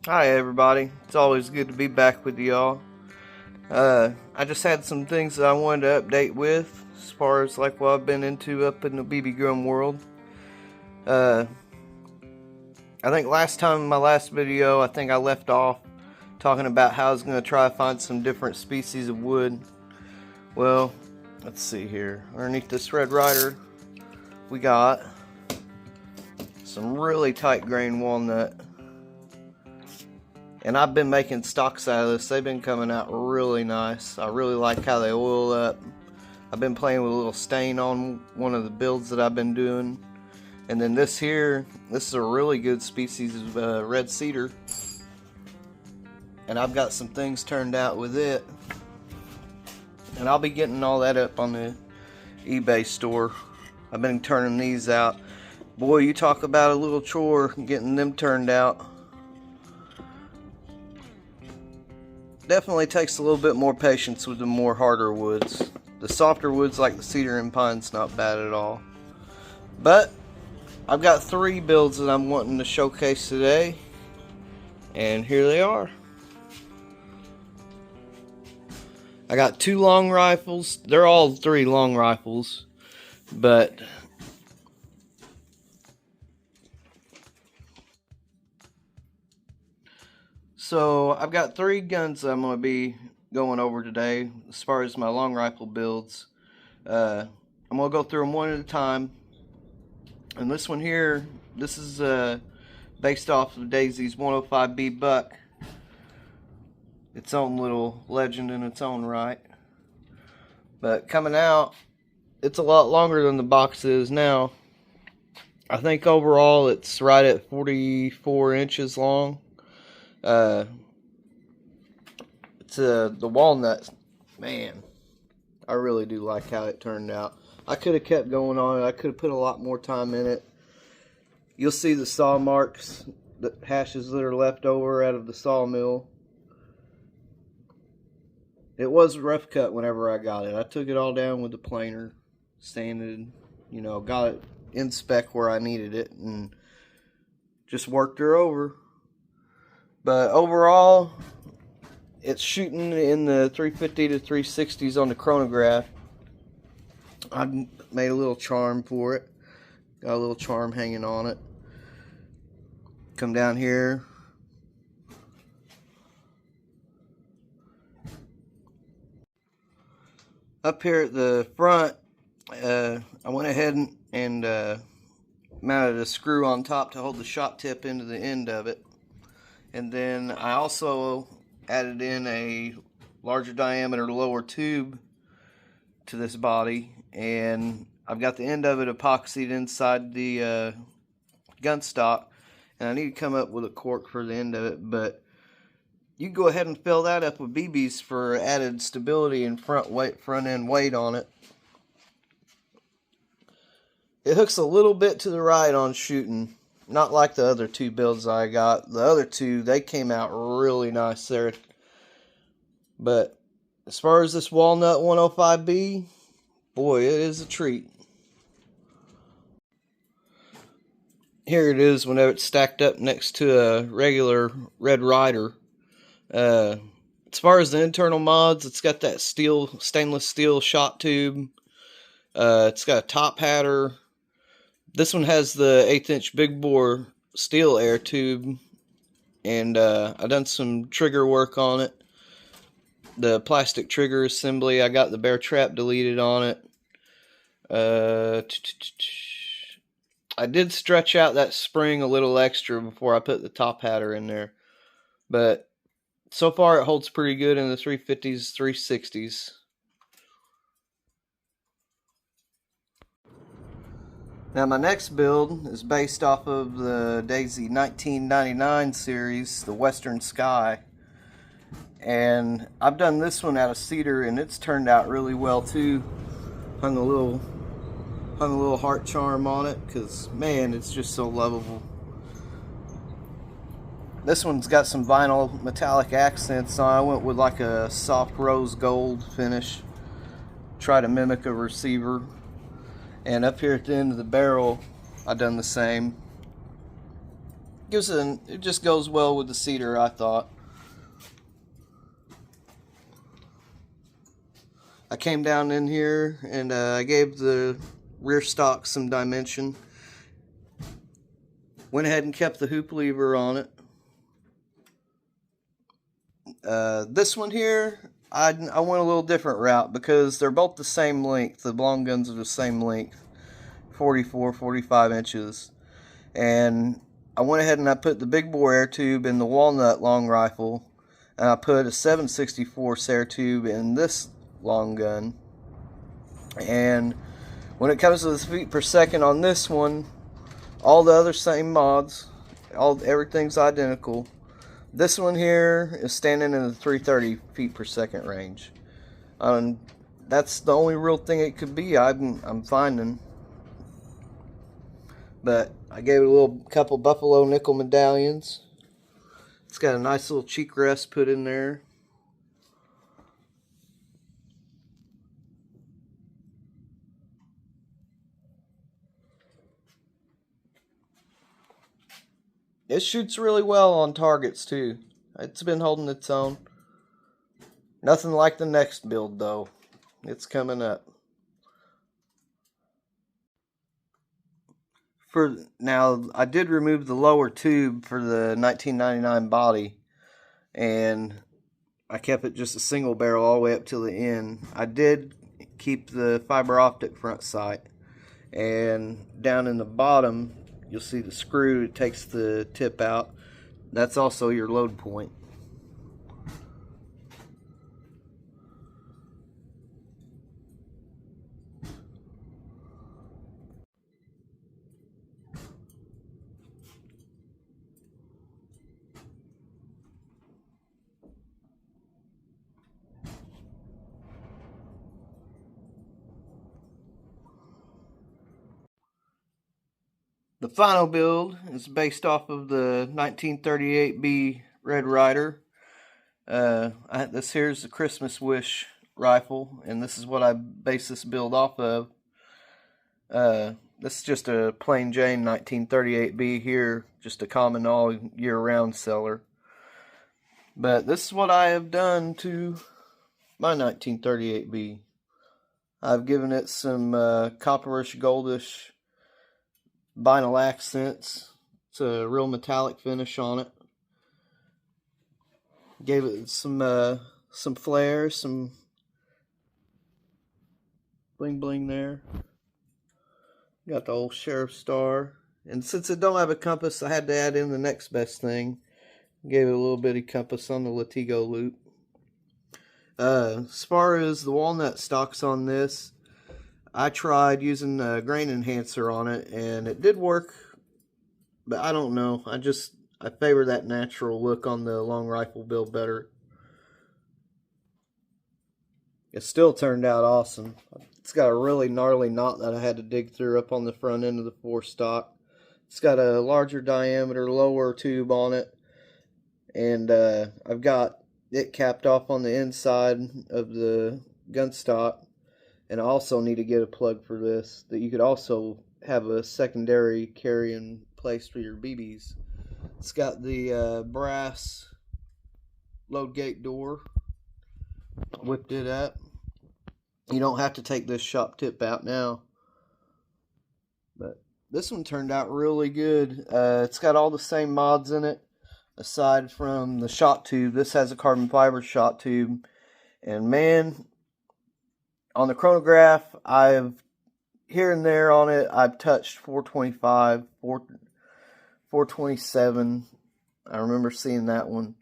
Hi everybody, it's always good to be back with y'all. I just had some things that I wanted to update with as far as like what I've been into up in the BB gun world. I think last time in my last video, I think I left off talking about how I was going to try to find some different species of wood. Well, let's see here. Underneath this Red Ryder, we got some really tight grain walnut. And I've been making stocks out of this. They've been coming out really nice. I really like how they oil up. I've been playing with a little stain on one of the builds that I've been doing. And then this here, this is a really good species of red cedar. And I've got some things turned out with it. And I'll be getting all that up on the eBay store. I've been turning these out. Boy, you talk about a little chore getting them turned out. Definitely takes a little bit more patience with the more harder woods. The softer woods like the cedar and pine's not bad at all. But I've got 3 builds that I'm wanting to showcase today, and here they are. I got 2 long rifles. They're all 3 long rifles, but so I've got 3 guns that I'm going to be going over today as far as my long rifle builds. I'm going to go through them one at a time. And this one here, this is based off of Daisy's 105B buck. Its own little legend in its own right. But coming out, it's a lot longer than the box is now. I think overall it's right at 44 inches long. It's the walnut, man, I really do like how it turned out. I could have kept going on it. I could have put a lot more time in it. You'll see the saw marks, the hashes that are left over out of the sawmill. It was rough cut whenever I got it. I took it all down with the planer, sanded, you know, got it in spec where I needed it, and just worked her over. But overall, it's shooting in the 350 to 360s on the chronograph. I made a little charm for it. Got a little charm hanging on it. Come down here. Up here at the front, I went ahead and mounted a screw on top to hold the shot tip into the end of it. And then I also added in a larger diameter lower tube to this body, and I've got the end of it epoxied inside the gun stock, and I need to come up with a cork for the end of it, but you can go ahead and fill that up with BBs for added stability and front end weight on it. It hooks a little bit to the right on shooting. Not like the other 2 builds I got. The other 2, they came out really nice there. But as far as this Walnut 105B, boy, it is a treat. Here it is whenever it's stacked up next to a regular Red Ryder. As far as the internal mods, it's got that stainless steel shot tube. It's got a top hatter. This one has the 1/8 inch big bore steel air tube, and I done some trigger work on it. The plastic trigger assembly, I got the bear trap deleted on it. I did stretch out that spring a little extra before I put the top hatter in there, but so far it holds pretty good in the 350s, 360s. Now my next build is based off of the Daisy 1999 series, the Western Sky. And I've done this one out of cedar, and it's turned out really well too. Hung a little heart charm on it, because man, it's just so lovable. This one's got some vinyl metallic accents on. I went with like a soft rose gold finish. Try to mimic a receiver. And up here at the end of the barrel, I've done the same. it just goes well with the Cedar, I thought. I came down in here and I gave the rear stock some dimension. Went ahead and kept the hoop lever on it. This one here, I went a little different route because they're both the same length. The long guns are the same length, 44, 45 inches. And I went ahead and I put the big bore air tube in the Walnut long rifle, and I put a 7/64 air tube in this long gun. And when it comes to the feet per second on this one, all the other same mods, everything's identical. This one here is standing in the 330 feet per second range. That's the only real thing it could be I'm finding. But I gave it a couple buffalo nickel medallions. It's got a nice little cheek rest put in there. It shoots really well on targets too. It's been holding its own. Nothing like the next build though. It's coming up. Now, I did remove the lower tube for the 1999 body, and I kept it just a single barrel all the way up till the end. I did keep the fiber optic front sight, and down in the bottom you'll see the screw. It takes the tip out. That's also your load point. The final build is based off of the 1938B Red Ryder. This here's the Christmas Wish rifle, and this is what I base this build off of. This is just a plain Jane 1938B here, just a common all year round seller. But this is what I have done to my 1938B. I've given it some copperish, goldish vinyl accents. It's a real metallic finish on it. Gave it some flair, some bling bling there. Got the old sheriff star, and since it don't have a compass, I had to add in the next best thing. Gave it a little bitty compass on the Latigo loop. As far as the walnut stocks on this, I tried using a grain enhancer on it, and it did work, but I don't know. I favor that natural look on the long rifle build better. It still turned out awesome. It's got a really gnarly knot that I had to dig through up on the front end of the forestock. It's got a larger diameter, lower tube on it, and I've got it capped off on the inside of the gun stock. And I also need to get a plug for this, that you could also have a secondary carrying place for your BBs. It's got the brass load gate door. Whipped it up. You don't have to take this shop tip out now. But this one turned out really good. It's got all the same mods in it, aside from the shot tube. This has a carbon fiber shot tube. And man, on the chronograph, here and there on it, I've touched 425, 427. I remember seeing that one.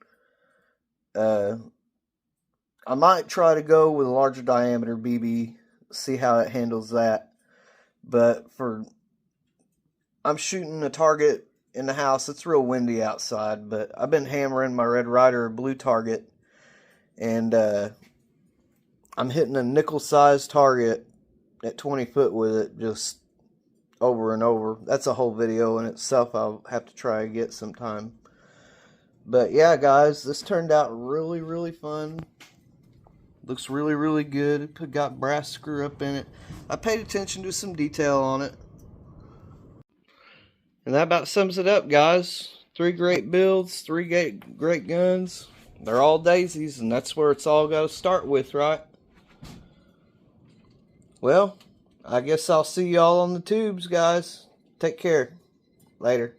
I might try to go with a larger diameter BB, see how it handles that. But I'm shooting a target in the house. It's real windy outside, but I've been hammering my Red Ryder blue target, and I'm hitting a nickel-sized target at 20 foot with it, just over and over. That's a whole video in itself I'll have to try and get sometime. But yeah, guys, this turned out really, really fun. Looks really, really good. It got brass screw up in it. I paid attention to some detail on it. And that about sums it up, guys. Three great builds, three great guns. They're all daisies, and that's where it's all got to start with, right? Well, I guess I'll see y'all on the tubes, guys. Take care. Later.